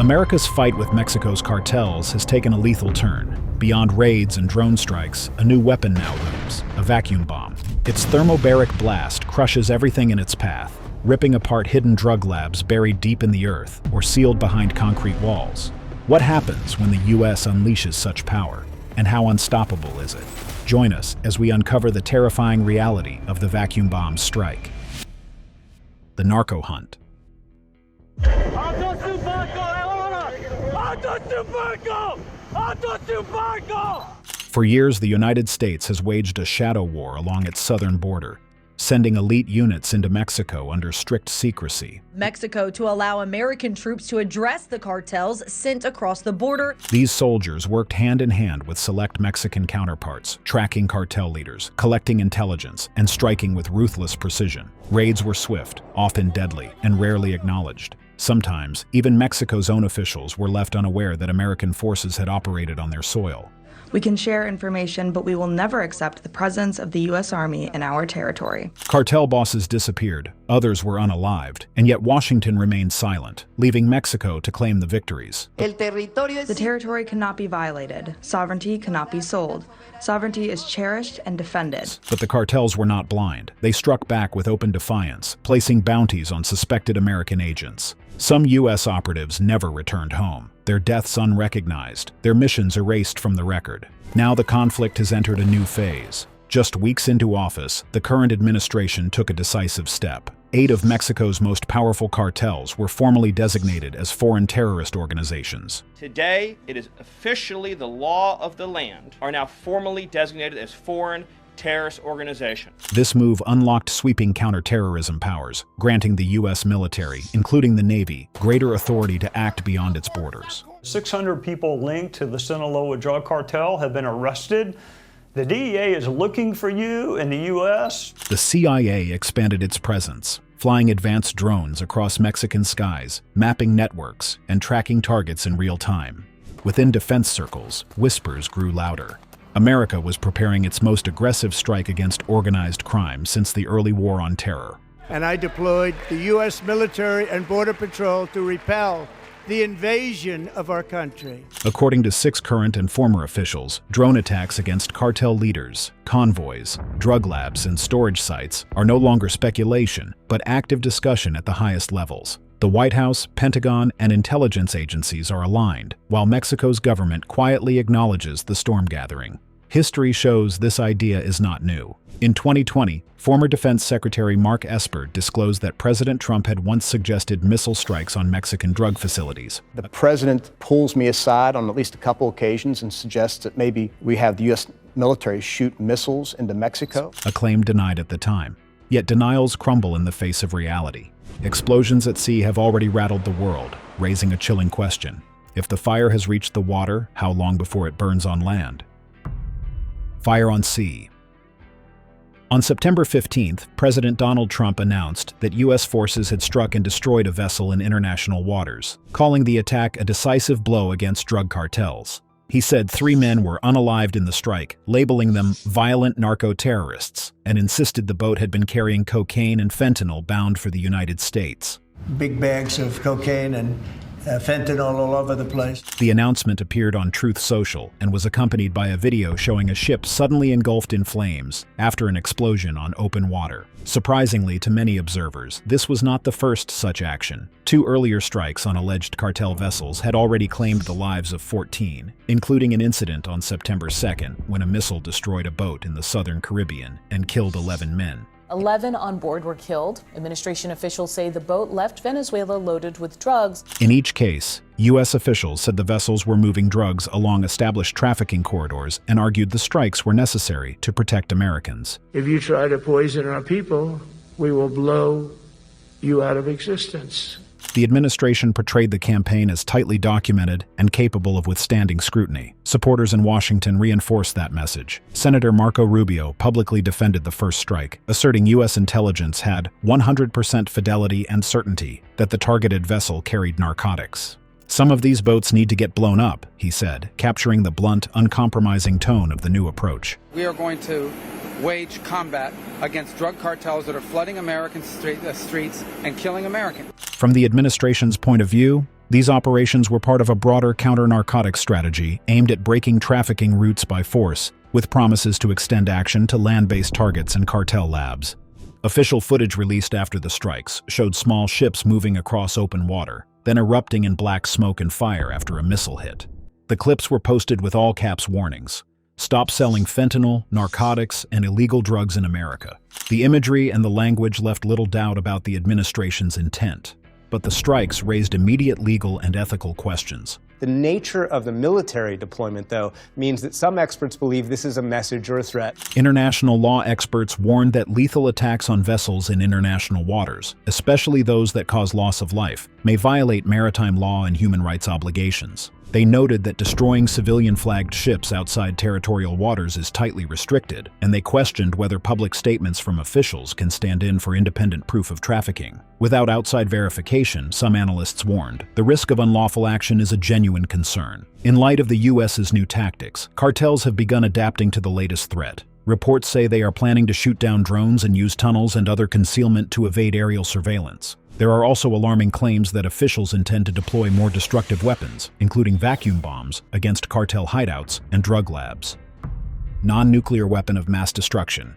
America's fight with Mexico's cartels has taken a lethal turn. Beyond raids and drone strikes, a new weapon now looms: a vacuum bomb. Its thermobaric blast crushes everything in its path, ripping apart hidden drug labs buried deep in the earth or sealed behind concrete walls. What happens when the U.S. unleashes such power, and how unstoppable is it? Join us as we uncover the terrifying reality of the vacuum bomb's strike. The narco hunt. For years, the United States has waged a shadow war along its southern border, sending elite units into Mexico under strict secrecy. Mexico to allow American troops to address the cartels sent across the border. These soldiers worked hand in hand with select Mexican counterparts, tracking cartel leaders, collecting intelligence, and striking with ruthless precision. Raids were swift, often deadly, and rarely acknowledged. Sometimes, even Mexico's own officials were left unaware that American forces had operated on their soil. We can share information, but we will never accept the presence of the U.S. Army in our territory. Cartel bosses disappeared, others were unalived, and yet Washington remained silent, leaving Mexico to claim the victories. The territory cannot be violated. Sovereignty cannot be sold. Sovereignty is cherished and defended. But the cartels were not blind. They struck back with open defiance, placing bounties on suspected American agents. Some U.S. operatives never returned home, their deaths unrecognized, their missions erased from the record. Now the conflict has entered a new phase. Just weeks into office, the current administration took a decisive step. 8 of Mexico's most powerful cartels were formally designated as foreign terrorist organizations. Today, it is officially the law of the land, are now formally designated as foreign terrorist organization. This move unlocked sweeping counterterrorism powers, granting the U.S. military, including the Navy, greater authority to act beyond its borders. 600 people linked to the Sinaloa drug cartel have been arrested. The DEA is looking for you in the U.S. The CIA expanded its presence, flying advanced drones across Mexican skies, mapping networks, and tracking targets in real time. Within defense circles, whispers grew louder. America was preparing its most aggressive strike against organized crime since the early War on Terror. And I deployed the U.S. military and Border Patrol to repel the invasion of our country. According to 6 current and former officials, drone attacks against cartel leaders, convoys, drug labs, and storage sites are no longer speculation, but active discussion at the highest levels. The White House, Pentagon, and intelligence agencies are aligned, while Mexico's government quietly acknowledges the storm gathering. History shows this idea is not new. In 2020, former Defense Secretary Mark Esper disclosed that President Trump had once suggested missile strikes on Mexican drug facilities. The president pulls me aside on at least a couple occasions and suggests that maybe we have the U.S. military shoot missiles into Mexico. A claim denied at the time. Yet denials crumble in the face of reality. Explosions at sea have already rattled the world, raising a chilling question. If the fire has reached the water, how long before it burns on land? Fire on sea. On September 15th, President Donald Trump announced that U.S. forces had struck and destroyed a vessel in international waters, calling the attack a decisive blow against drug cartels. He said 3 men were unalived in the strike, labeling them violent narco-terrorists, and insisted the boat had been carrying cocaine and fentanyl bound for the United States. Big bags of cocaine and fentanyl all over the place. The announcement appeared on Truth Social and was accompanied by a video showing a ship suddenly engulfed in flames after an explosion on open water. Surprisingly to many observers, this was not the first such action. 2 earlier strikes on alleged cartel vessels had already claimed the lives of 14, including an incident on September 2nd when a missile destroyed a boat in the southern Caribbean and killed 11 men. 11 on board were killed. Administration officials say the boat left Venezuela loaded with drugs. In each case, U.S. officials said the vessels were moving drugs along established trafficking corridors and argued the strikes were necessary to protect Americans. If you try to poison our people, we will blow you out of existence. The administration portrayed the campaign as tightly documented and capable of withstanding scrutiny. Supporters in Washington reinforced that message. Senator Marco Rubio publicly defended the first strike, asserting U.S. intelligence had 100% fidelity and certainty that the targeted vessel carried narcotics. Some of these boats need to get blown up, he said, capturing the blunt, uncompromising tone of the new approach. We are going to wage combat against drug cartels that are flooding American streets and killing Americans. From the administration's point of view, These operations were part of a broader counter-narcotics strategy aimed at breaking trafficking routes by force, with promises to extend action to land-based targets and cartel labs. Official footage released after the strikes showed small ships moving across open water, then erupting in black smoke and fire after a missile hit. The clips were posted with all-caps warnings: "Stop selling fentanyl, narcotics, and illegal drugs in America." The imagery and the language left little doubt about the administration's intent, but the strikes raised immediate legal and ethical questions. The nature of the military deployment, though, means that some experts believe this is a message or a threat. International law experts warned that lethal attacks on vessels in international waters, especially those that cause loss of life, may violate maritime law and human rights obligations. They noted that destroying civilian-flagged ships outside territorial waters is tightly restricted, and they questioned whether public statements from officials can stand in for independent proof of trafficking. Without outside verification, some analysts warned, the risk of unlawful action is a genuine concern. In light of the U.S.'s new tactics, cartels have begun adapting to the latest threat. Reports say they are planning to shoot down drones and use tunnels and other concealment to evade aerial surveillance. There are also alarming claims that officials intend to deploy more destructive weapons, including vacuum bombs, against cartel hideouts and drug labs. Non-nuclear weapon of mass destruction.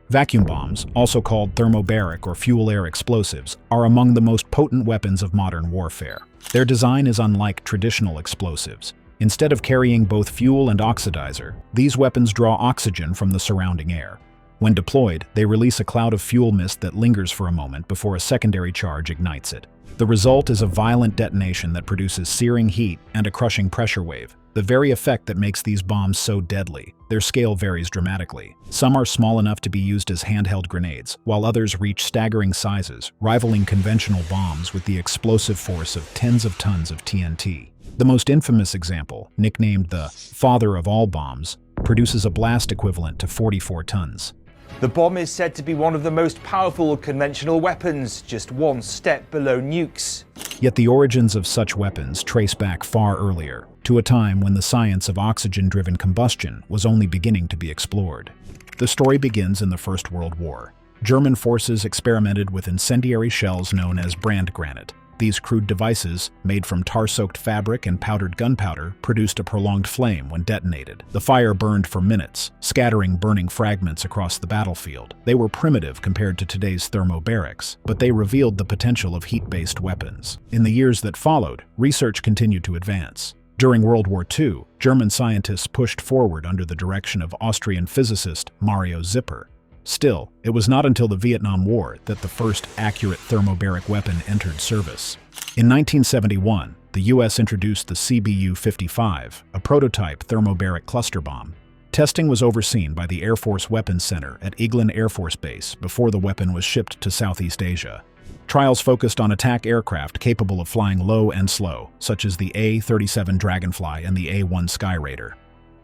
Vacuum bombs, also called thermobaric or fuel-air explosives, are among the most potent weapons of modern warfare. Their design is unlike traditional explosives. Instead of carrying both fuel and oxidizer, these weapons draw oxygen from the surrounding air. When deployed, they release a cloud of fuel mist that lingers for a moment before a secondary charge ignites it. The result is a violent detonation that produces searing heat and a crushing pressure wave, the very effect that makes these bombs so deadly. Their scale varies dramatically. Some are small enough to be used as handheld grenades, while others reach staggering sizes, rivaling conventional bombs with the explosive force of tens of tons of TNT. The most infamous example, nicknamed the "father of all bombs," produces a blast equivalent to 44 tons. The bomb is said to be one of the most powerful conventional weapons, just one step below nukes. Yet the origins of such weapons trace back far earlier, to a time when the science of oxygen-driven combustion was only beginning to be explored. The story begins in the First World War. German forces experimented with incendiary shells known as brand granite. These crude devices, made from tar-soaked fabric and powdered gunpowder, produced a prolonged flame when detonated. The fire burned for minutes, scattering burning fragments across the battlefield. They were primitive compared to today's thermobarics, but they revealed the potential of heat-based weapons. In the years that followed, research continued to advance. During World War II, German scientists pushed forward under the direction of Austrian physicist Mario Zipper. Still, it was not until the Vietnam War that the first accurate thermobaric weapon entered service. In 1971, the U.S. introduced the CBU-55, a prototype thermobaric cluster bomb. Testing was overseen by the Air Force Weapons Center at Eglin Air Force Base before the weapon was shipped to Southeast Asia. Trials focused on attack aircraft capable of flying low and slow, such as the A-37 Dragonfly and the A-1 Skyraider.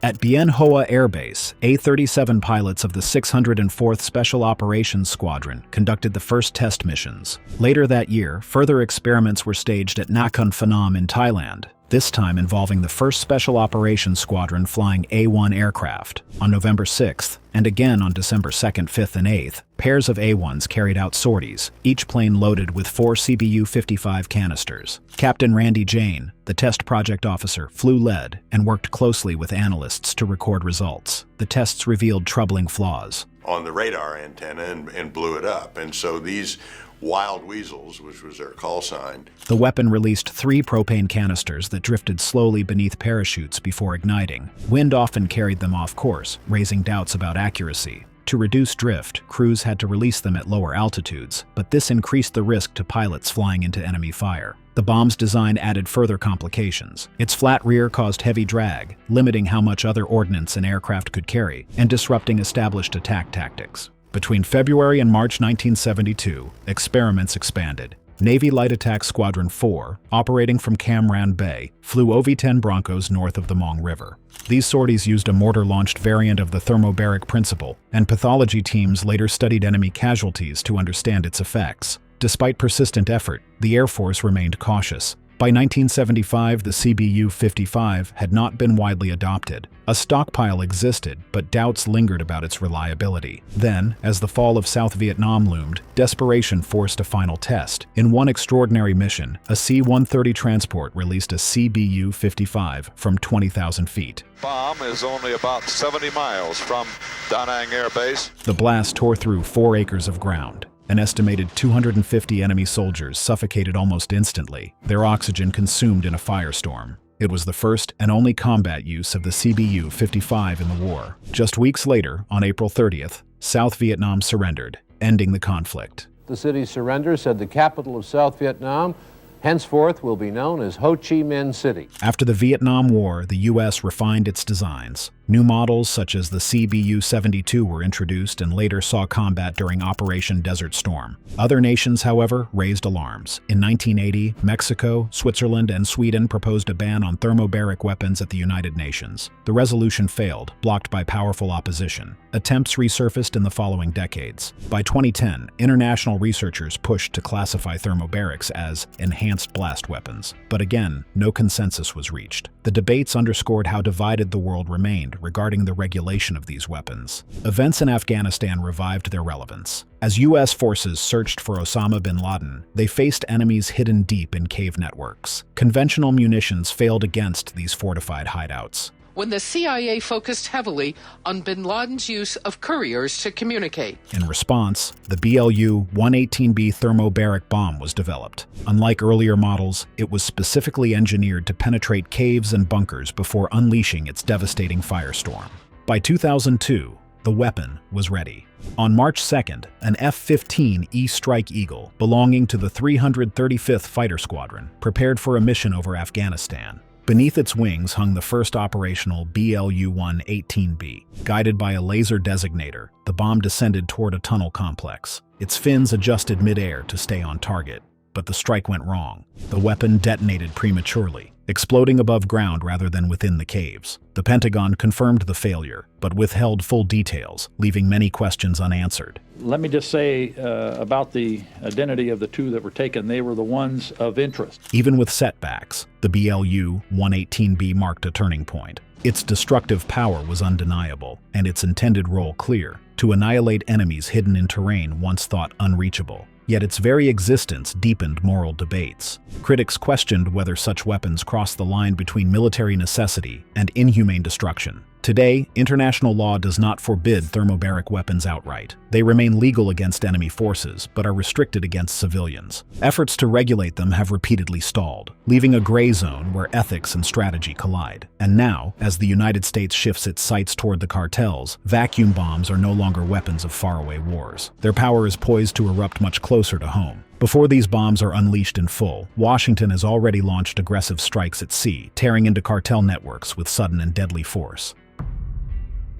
At Bien Hoa Air Base, A-37 pilots of the 604th Special Operations Squadron conducted the first test missions. Later that year, further experiments were staged at Nakhon Phanom in Thailand, this time involving the 1st Special Operations Squadron flying A-1 aircraft. On November 6th, and again on December 2nd, 5th, and 8th, pairs of A-1s carried out sorties, each plane loaded with 4 CBU-55 canisters. Captain Randy Jane, the test project officer, flew lead and worked closely with analysts to record results. The tests revealed troubling flaws on the radar antenna and blew it up. And so these Wild Weasels, which was their call sign. The weapon released 3 propane canisters that drifted slowly beneath parachutes before igniting. Wind often carried them off course, raising doubts about accuracy. To reduce drift, crews had to release them at lower altitudes, but this increased the risk to pilots flying into enemy fire. The bomb's design added further complications. Its flat rear caused heavy drag, limiting how much other ordnance an aircraft could carry, and disrupting established attack tactics. Between February and March 1972, experiments expanded. Navy Light Attack Squadron 4, operating from Cam Ranh Bay, flew OV-10 Broncos north of the Mong River. These sorties used a mortar-launched variant of the thermobaric principle, and pathology teams later studied enemy casualties to understand its effects. Despite persistent effort, the Air Force remained cautious. By 1975, the CBU-55 had not been widely adopted. A stockpile existed, but doubts lingered about its reliability. Then, as the fall of South Vietnam loomed, desperation forced a final test. In one extraordinary mission, a C-130 transport released a CBU-55 from 20,000 feet. Bomb is only about 70 miles from Da Nang Air Base. The blast tore through 4 acres of ground. An estimated 250 enemy soldiers suffocated almost instantly, their oxygen consumed in a firestorm. It was the first and only combat use of the CBU-55 in the war. Just weeks later, on April 30th, South Vietnam surrendered, ending the conflict. The city's surrender said the capital of South Vietnam henceforth will be known as Ho Chi Minh City. After the Vietnam War, the U.S. refined its designs. New models such as the CBU-72 were introduced and later saw combat during Operation Desert Storm. Other nations, however, raised alarms. In 1980, Mexico, Switzerland, and Sweden proposed a ban on thermobaric weapons at the United Nations. The resolution failed, blocked by powerful opposition. Attempts resurfaced in the following decades. By 2010, international researchers pushed to classify thermobarics as enhanced blast weapons. But again, no consensus was reached. The debates underscored how divided the world remained regarding the regulation of these weapons. Events in Afghanistan revived their relevance. As U.S. forces searched for Osama bin Laden, they faced enemies hidden deep in cave networks. Conventional munitions failed against these fortified hideouts. When the CIA focused heavily on bin Laden's use of couriers to communicate. In response, the BLU-118B thermobaric bomb was developed. Unlike earlier models, it was specifically engineered to penetrate caves and bunkers before unleashing its devastating firestorm. By 2002, the weapon was ready. On March 2nd, an F-15E Strike Eagle, belonging to the 335th Fighter Squadron, prepared for a mission over Afghanistan. Beneath its wings hung the first operational BLU-118B. Guided by a laser designator, the bomb descended toward a tunnel complex. Its fins adjusted mid-air to stay on target, but the strike went wrong. The weapon detonated prematurely, exploding above ground rather than within the caves. The Pentagon confirmed the failure, but withheld full details, leaving many questions unanswered. Let me just say about the identity of the 2 that were taken, they were the ones of interest. Even with setbacks, the BLU-118B marked a turning point. Its destructive power was undeniable, and its intended role clear: to annihilate enemies hidden in terrain once thought unreachable. Yet its very existence deepened moral debates. Critics questioned whether such weapons crossed the line between military necessity and inhumane destruction. Today, international law does not forbid thermobaric weapons outright. They remain legal against enemy forces, but are restricted against civilians. Efforts to regulate them have repeatedly stalled, leaving a gray zone where ethics and strategy collide. And now, as the United States shifts its sights toward the cartels, vacuum bombs are no longer weapons of faraway wars. Their power is poised to erupt much closer to home. Before these bombs are unleashed in full, Washington has already launched aggressive strikes at sea, tearing into cartel networks with sudden and deadly force.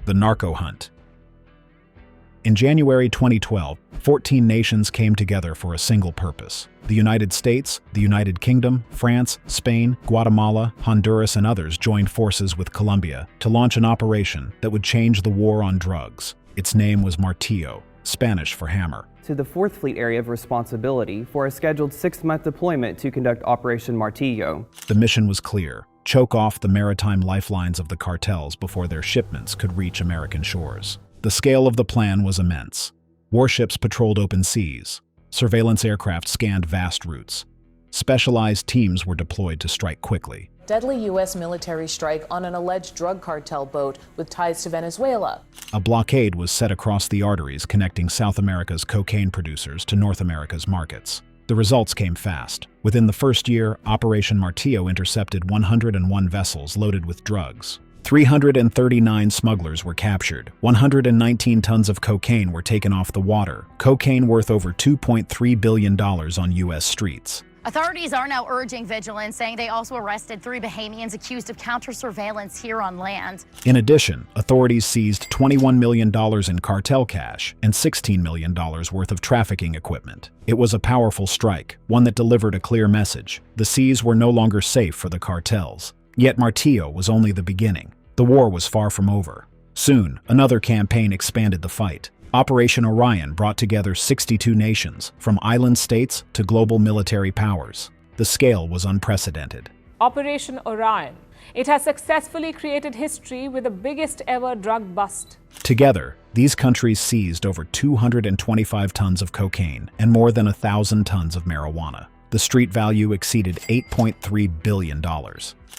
The narco hunt. In January 2012, 14 nations came together for a single purpose. The United States, the United Kingdom, France, Spain, Guatemala, Honduras, and others joined forces with Colombia to launch an operation that would change the war on drugs. Its name was Martillo, Spanish for hammer. To the 4th Fleet Area of Responsibility for a scheduled 6-month deployment to conduct Operation Martillo. The mission was clear: choke off the maritime lifelines of the cartels before their shipments could reach American shores. The scale of the plan was immense. Warships patrolled open seas. Surveillance aircraft scanned vast routes. Specialized teams were deployed to strike quickly. Deadly U.S. military strike on an alleged drug cartel boat with ties to Venezuela. A blockade was set across the arteries connecting South America's cocaine producers to North America's markets. The results came fast. Within the first year, Operation Martillo intercepted 101 vessels loaded with drugs. 339 smugglers were captured. 119 tons of cocaine were taken off the water. Cocaine worth over $2.3 billion on U.S. streets. Authorities are now urging vigilance, saying they also arrested 3 Bahamians accused of counter-surveillance here on land. In addition, authorities seized $21 million in cartel cash and $16 million worth of trafficking equipment. It was a powerful strike, one that delivered a clear message. The seas were no longer safe for the cartels. Yet Martillo was only the beginning. The war was far from over. Soon, another campaign expanded the fight. Operation Orion brought together 62 nations, from island states to global military powers. The scale was unprecedented. Operation Orion. It has successfully created history with the biggest ever drug bust. Together, these countries seized over 225 tons of cocaine and more than 1,000 tons of marijuana. The street value exceeded $8.3 billion.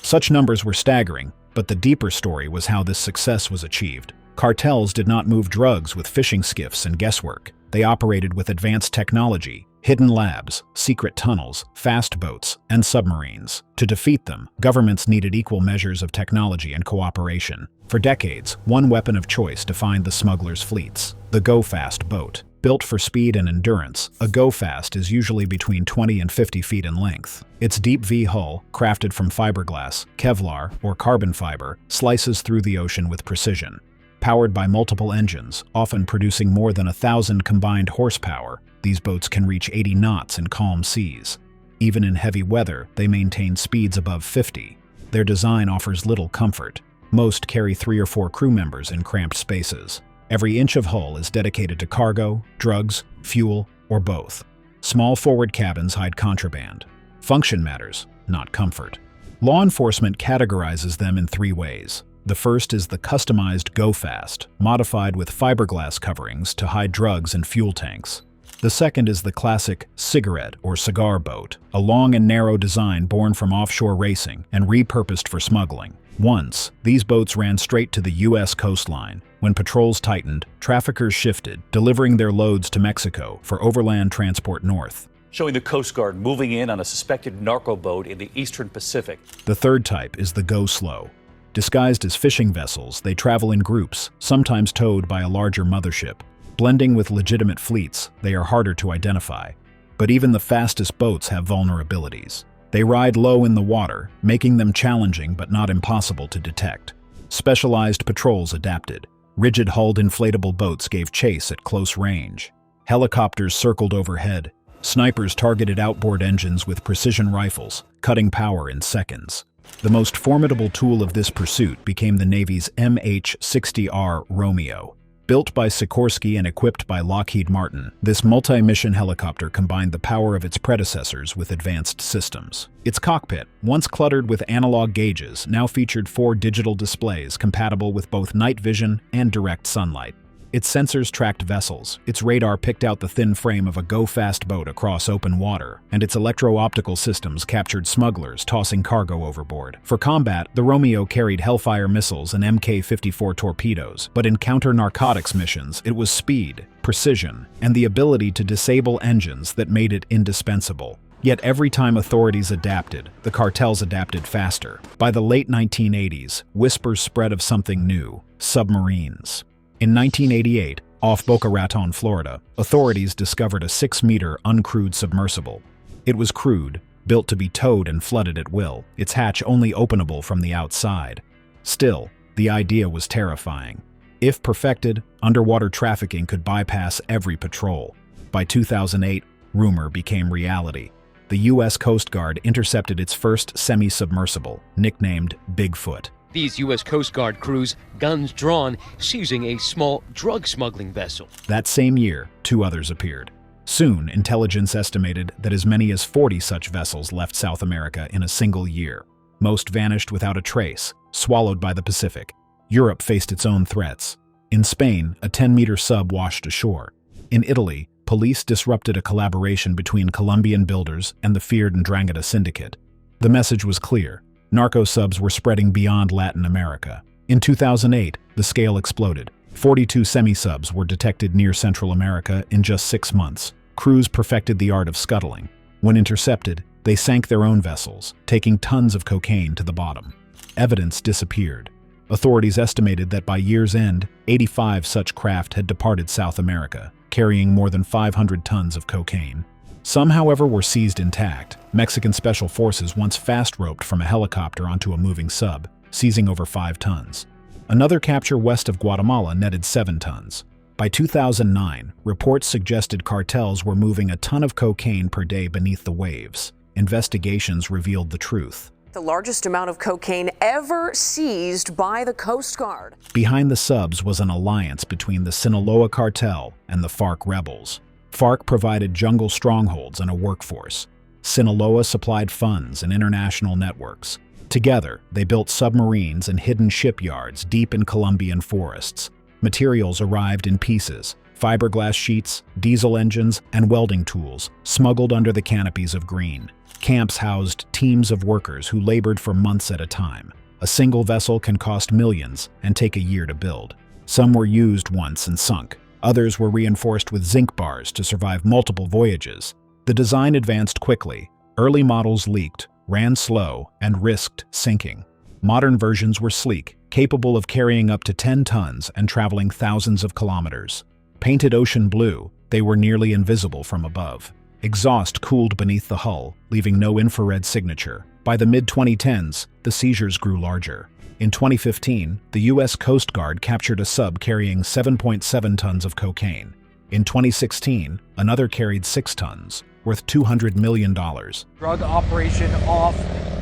Such numbers were staggering, but the deeper story was how this success was achieved. Cartels did not move drugs with fishing skiffs and guesswork. They operated with advanced technology, hidden labs, secret tunnels, fast boats, and submarines. To defeat them, governments needed equal measures of technology and cooperation. For decades, one weapon of choice defined the smugglers' fleets: the go-fast boat. Built for speed and endurance, a go-fast is usually between 20 and 50 feet in length. Its deep V-hull, crafted from fiberglass, Kevlar, or carbon fiber, slices through the ocean with precision. Powered by multiple engines, often producing more than 1,000 combined horsepower, these boats can reach 80 knots in calm seas. Even in heavy weather, they maintain speeds above 50. Their design offers little comfort. Most carry 3 or 4 crew members in cramped spaces. Every inch of hull is dedicated to cargo, drugs, fuel, or both. Small forward cabins hide contraband. Function matters, not comfort. Law enforcement categorizes them in 3 ways. The first is the customized go-fast, modified with fiberglass coverings to hide drugs and fuel tanks. The second is the classic cigarette or cigar boat, a long and narrow design born from offshore racing and repurposed for smuggling. Once, these boats ran straight to the U.S. coastline. When patrols tightened, traffickers shifted, delivering their loads to Mexico for overland transport north. Showing the Coast Guard moving in on a suspected narco boat in the eastern Pacific. The third type is the go-slow. Disguised as fishing vessels, they travel in groups, sometimes towed by a larger mothership. Blending with legitimate fleets, they are harder to identify. But even the fastest boats have vulnerabilities. They ride low in the water, making them challenging but not impossible to detect. Specialized patrols adapted. Rigid-hulled inflatable boats gave chase at close range. Helicopters circled overhead. Snipers targeted outboard engines with precision rifles, cutting power in seconds. The most formidable tool of this pursuit became the Navy's MH-60R Romeo. Built by Sikorsky and equipped by Lockheed Martin, this multi-mission helicopter combined the power of its predecessors with advanced systems. Its cockpit, once cluttered with analog gauges, now featured 4 digital displays compatible with both night vision and direct sunlight. Its sensors tracked vessels, its radar picked out the thin frame of a go-fast boat across open water, and its electro-optical systems captured smugglers tossing cargo overboard. For combat, the Romeo carried Hellfire missiles and Mk-54 torpedoes, but in counter-narcotics missions, it was speed, precision, and the ability to disable engines that made it indispensable. Yet every time authorities adapted, the cartels adapted faster. By the late 1980s, whispers spread of something new: submarines. In 1988, off Boca Raton, Florida, authorities discovered a 6-meter uncrewed submersible. It was crewed, built to be towed and flooded at will, its hatch only openable from the outside. Still, the idea was terrifying. If perfected, underwater trafficking could bypass every patrol. By 2008, rumor became reality. The U.S. Coast Guard intercepted its first semi-submersible, nicknamed Bigfoot. These U.S. Coast Guard crews, guns drawn, seizing a small drug smuggling vessel. That same year, 2 others appeared. Soon, intelligence estimated that as many as 40 such vessels left South America in a single year. Most vanished without a trace, swallowed by the Pacific. Europe faced its own threats. In Spain, a 10-meter sub washed ashore. In Italy, police disrupted a collaboration between Colombian builders and the feared Ndrangheta syndicate. The message was clear. Narco subs were spreading beyond Latin America. In 2008, the scale exploded. 42 semi-subs were detected near Central America in just 6 months. Crews perfected the art of scuttling. When intercepted, they sank their own vessels, taking tons of cocaine to the bottom. Evidence disappeared. Authorities estimated that by year's end, 85 such craft had departed South America, carrying more than 500 tons of cocaine. Some, however, were seized intact. Mexican special forces once fast-roped from a helicopter onto a moving sub, seizing over 5 tons. Another capture west of Guatemala netted 7 tons. By 2009, reports suggested cartels were moving a ton of cocaine per day beneath the waves. Investigations revealed the truth. The largest amount of cocaine ever seized by the Coast Guard. Behind the subs was an alliance between the Sinaloa cartel and the FARC rebels. FARC provided jungle strongholds and a workforce. Sinaloa supplied funds and international networks. Together, they built submarines and hidden shipyards deep in Colombian forests. Materials arrived in pieces: fiberglass sheets, diesel engines, and welding tools, smuggled under the canopies of green. Camps housed teams of workers who labored for months at a time. A single vessel can cost millions and take a year to build. Some were used once and sunk. Others were reinforced with zinc bars to survive multiple voyages. The design advanced quickly. Early models leaked, ran slow, and risked sinking. Modern versions were sleek, capable of carrying up to 10 tons and traveling thousands of kilometers. Painted ocean blue, they were nearly invisible from above. Exhaust cooled beneath the hull, leaving no infrared signature. By the mid-2010s, the seizures grew larger. In 2015, the U.S. Coast Guard captured a sub carrying 7.7 tons of cocaine. In 2016, another carried 6 tons, worth $200 million. Drug operation off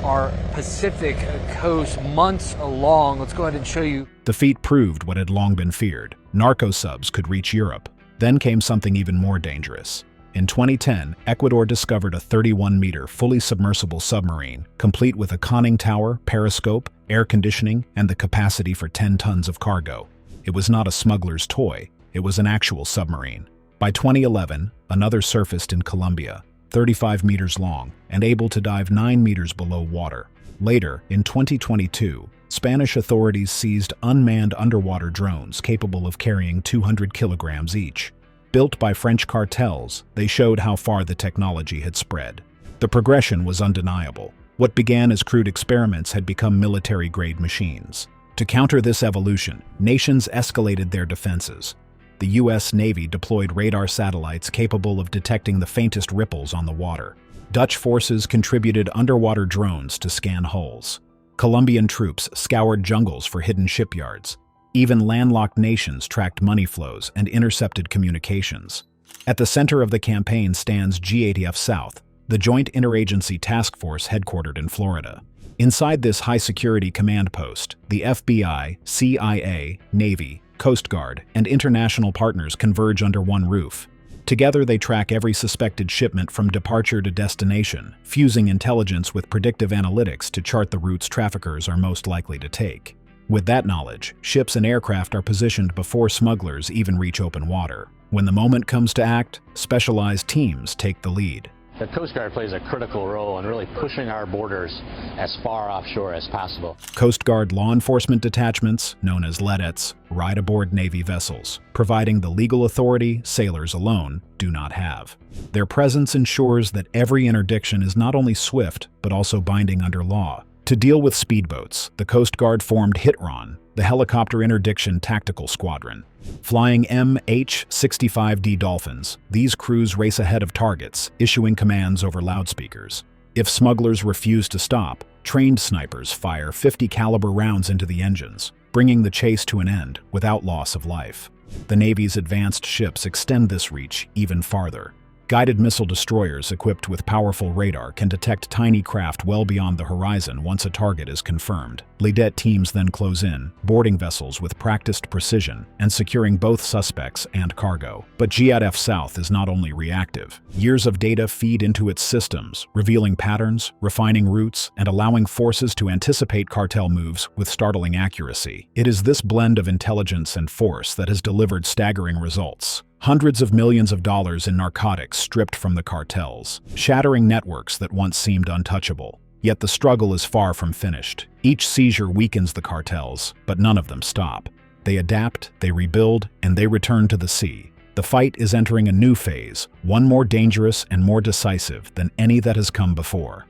our Pacific coast months long. Let's go ahead and show you. The feat proved what had long been feared. Narco subs could reach Europe. Then came something even more dangerous. In 2010, Ecuador discovered a 31-meter fully submersible submarine, complete with a conning tower, periscope, air conditioning, and the capacity for 10 tons of cargo. It was not a smuggler's toy. It was an actual submarine. By 2011, another surfaced in Colombia, 35 meters long, and able to dive 9 meters below water. Later, in 2022, Spanish authorities seized unmanned underwater drones capable of carrying 200 kilograms each. Built by French cartels, they showed how far the technology had spread. The progression was undeniable. What began as crude experiments had become military-grade machines. To counter this evolution, nations escalated their defenses. The U.S. Navy deployed radar satellites capable of detecting the faintest ripples on the water. Dutch forces contributed underwater drones to scan hulls. Colombian troops scoured jungles for hidden shipyards. Even landlocked nations tracked money flows and intercepted communications. At the center of the campaign stands GATF South, the Joint Interagency Task Force headquartered in Florida. Inside this high-security command post, the FBI, CIA, Navy, Coast Guard, and international partners converge under one roof. Together they track every suspected shipment from departure to destination, fusing intelligence with predictive analytics to chart the routes traffickers are most likely to take. With that knowledge, ships and aircraft are positioned before smugglers even reach open water. When the moment comes to act, specialized teams take the lead. The Coast Guard plays a critical role in really pushing our borders as far offshore as possible. Coast Guard law enforcement detachments, known as LEDETs, ride aboard Navy vessels, providing the legal authority sailors alone do not have. Their presence ensures that every interdiction is not only swift, but also binding under law. To deal with speedboats, the Coast Guard formed HITRON, the Helicopter Interdiction Tactical Squadron. Flying MH-65D Dolphins, these crews race ahead of targets, issuing commands over loudspeakers. If smugglers refuse to stop, trained snipers fire 50-caliber rounds into the engines, bringing the chase to an end without loss of life. The Navy's advanced ships extend this reach even farther. Guided missile destroyers equipped with powerful radar can detect tiny craft well beyond the horizon once a target is confirmed. LEDET teams then close in, boarding vessels with practiced precision and securing both suspects and cargo. But GATF South is not only reactive. Years of data feed into its systems, revealing patterns, refining routes, and allowing forces to anticipate cartel moves with startling accuracy. It is this blend of intelligence and force that has delivered staggering results. Hundreds of millions of dollars in narcotics stripped from the cartels, shattering networks that once seemed untouchable. Yet the struggle is far from finished. Each seizure weakens the cartels, but none of them stop. They adapt, they rebuild, and they return to the sea. The fight is entering a new phase, one more dangerous and more decisive than any that has come before.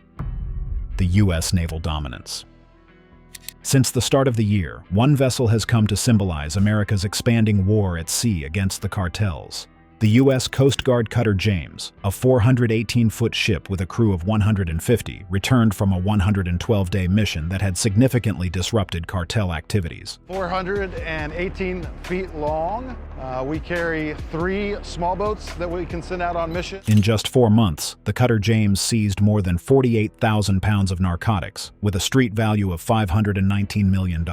The U.S. naval dominance. Since the start of the year, one vessel has come to symbolize America's expanding war at sea against the cartels. The U.S. Coast Guard cutter James, a 418-foot ship with a crew of 150, returned from a 112-day mission that had significantly disrupted cartel activities. 418 feet long. We carry 3 small boats that we can send out on mission. In just 4 months, the cutter James seized more than 48,000 pounds of narcotics, with a street value of $519 million.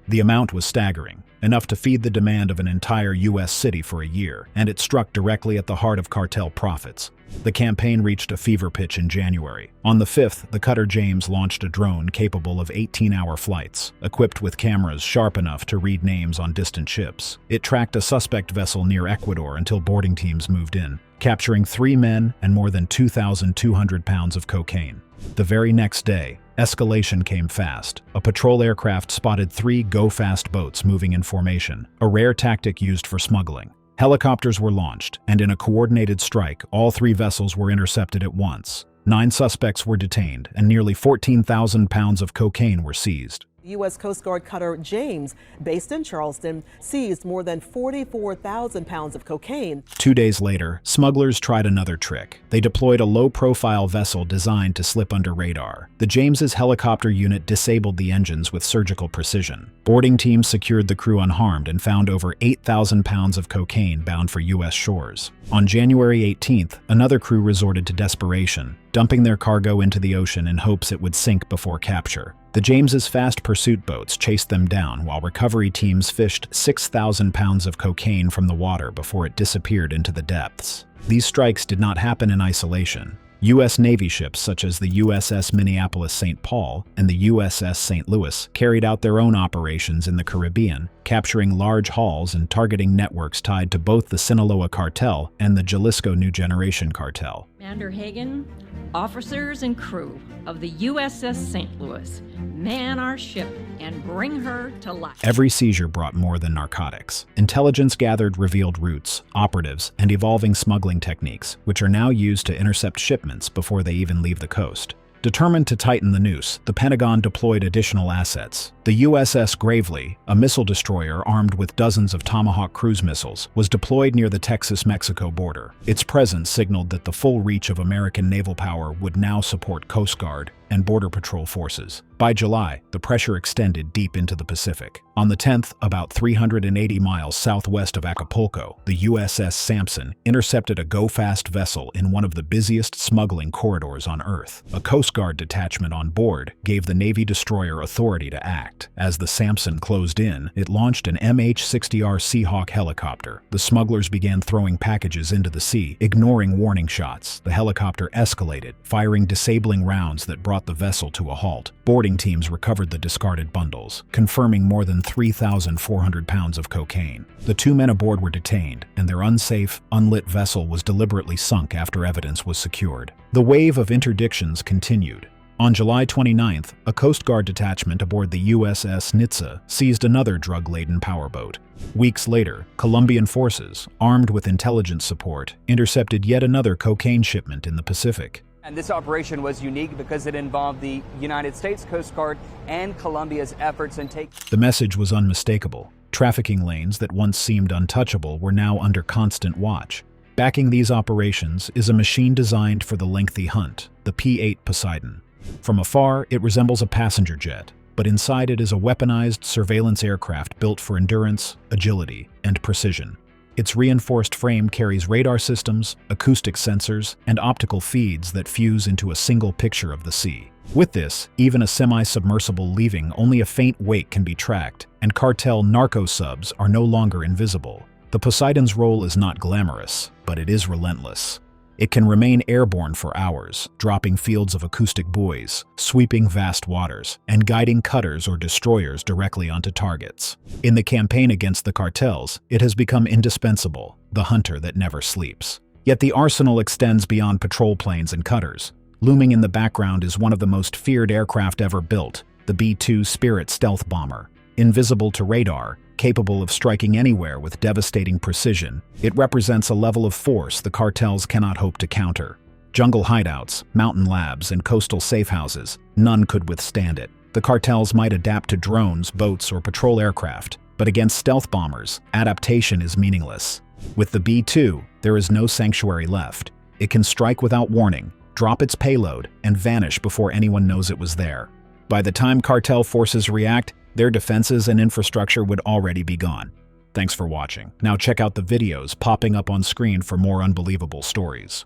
The amount was staggering, enough to feed the demand of an entire U.S. city for a year, and it struck directly at the heart of cartel profits. The campaign reached a fever pitch in January. On the 5th, the cutter James launched a drone capable of 18-hour flights, equipped with cameras sharp enough to read names on distant ships. It tracked a suspect vessel near Ecuador until boarding teams moved in, capturing 3 men and more than 2,200 pounds of cocaine. The very next day, escalation came fast. A patrol aircraft spotted 3 go-fast boats moving in formation, a rare tactic used for smuggling. Helicopters were launched, and in a coordinated strike, all 3 vessels were intercepted at once. 9 suspects were detained, and nearly 14,000 pounds of cocaine were seized. U.S. Coast Guard cutter James, based in Charleston, seized more than 44,000 pounds of cocaine. 2 days later, smugglers tried another trick. They deployed a low-profile vessel designed to slip under radar. The James's helicopter unit disabled the engines with surgical precision. Boarding teams secured the crew unharmed and found over 8,000 pounds of cocaine bound for U.S. shores. On January 18th, another crew resorted to desperation, dumping their cargo into the ocean in hopes it would sink before capture. The James's fast pursuit boats chased them down while recovery teams fished 6,000 pounds of cocaine from the water before it disappeared into the depths. These strikes did not happen in isolation. U.S. Navy ships such as the USS Minneapolis-St. Paul and the USS St. Louis carried out their own operations in the Caribbean, capturing large hauls and targeting networks tied to both the Sinaloa cartel and the Jalisco New Generation cartel. Commander Hagen, officers and crew of the USS St. Louis, man our ship and bring her to life. Every seizure brought more than narcotics. Intelligence gathered revealed routes, operatives, and evolving smuggling techniques, which are now used to intercept shipments before they even leave the coast. Determined to tighten the noose, the Pentagon deployed additional assets. The USS Gravely, a missile destroyer armed with dozens of Tomahawk cruise missiles, was deployed near the Texas-Mexico border. Its presence signaled that the full reach of American naval power would now support Coast Guard and Border Patrol forces. By July, the pressure extended deep into the Pacific. On the 10th, about 380 miles southwest of Acapulco, the USS Sampson intercepted a go-fast vessel in one of the busiest smuggling corridors on Earth. A Coast Guard detachment on board gave the Navy destroyer authority to act. As the Sampson closed in, it launched an MH-60R Seahawk helicopter. The smugglers began throwing packages into the sea, ignoring warning shots. The helicopter escalated, firing disabling rounds that brought the vessel to a halt. Boarding teams recovered the discarded bundles, confirming more than 3,400 pounds of cocaine. The 2 men aboard were detained, and their unsafe, unlit vessel was deliberately sunk after evidence was secured. The wave of interdictions continued. On July 29th, a Coast Guard detachment aboard the USS Nitsa seized another drug-laden powerboat. Weeks later, Colombian forces, armed with intelligence support, intercepted yet another cocaine shipment in the Pacific. And this operation was unique because it involved the United States Coast Guard and Colombia's efforts in taking... The message was unmistakable. Trafficking lanes that once seemed untouchable were now under constant watch. Backing these operations is a machine designed for the lengthy hunt, the P-8 Poseidon. From afar, it resembles a passenger jet, but inside it is a weaponized surveillance aircraft built for endurance, agility, and precision. Its reinforced frame carries radar systems, acoustic sensors, and optical feeds that fuse into a single picture of the sea. With this, even a semi-submersible leaving only a faint wake can be tracked, and cartel narco subs are no longer invisible. The Poseidon's role is not glamorous, but it is relentless. It can remain airborne for hours, dropping fields of acoustic buoys, sweeping vast waters, and guiding cutters or destroyers directly onto targets. In the campaign against the cartels, it has become indispensable, the hunter that never sleeps. Yet the arsenal extends beyond patrol planes and cutters. Looming in the background is one of the most feared aircraft ever built, the B-2 Spirit stealth bomber. Invisible to radar, capable of striking anywhere with devastating precision, it represents a level of force the cartels cannot hope to counter. Jungle hideouts, mountain labs, and coastal safehouses, none could withstand it. The cartels might adapt to drones, boats, or patrol aircraft, but against stealth bombers, adaptation is meaningless. With the B-2, there is no sanctuary left. It can strike without warning, drop its payload, and vanish before anyone knows it was there. By the time cartel forces react, their defenses and infrastructure would already be gone. Thanks for watching. Now check out the videos popping up on screen for more unbelievable stories.